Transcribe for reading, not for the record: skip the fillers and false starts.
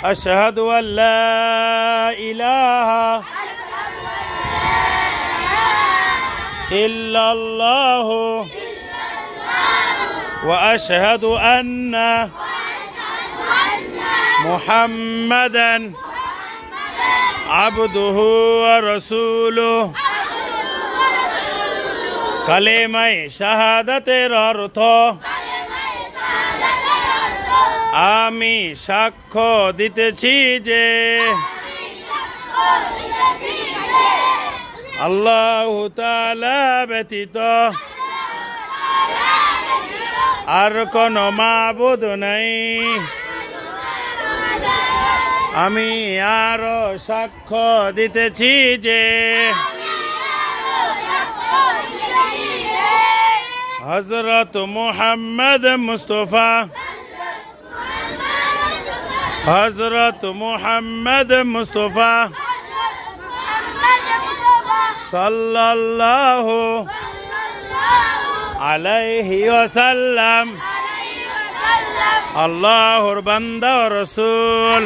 أشهد أن لا إله إلا الله وأشهد أن محمدا عبده ورسوله কালেমায়ে শাহাদাতের অর্থ আমি সাক্ষ্য দিতেছি যে আল্লাহু তাআলা ব্যতীত আর কোনো মাবুদ নাই। আমি আরো সাক্ষ্য দিতেছি যে হযরত মুহাম্মদ মুস্তাফা হযরত মুহাম্মদ মুস্তাফা সাল্লাল্লাহু আলাইহি ওয়াসাল্লাম আল্লাহর বান্দা ও রাসূল।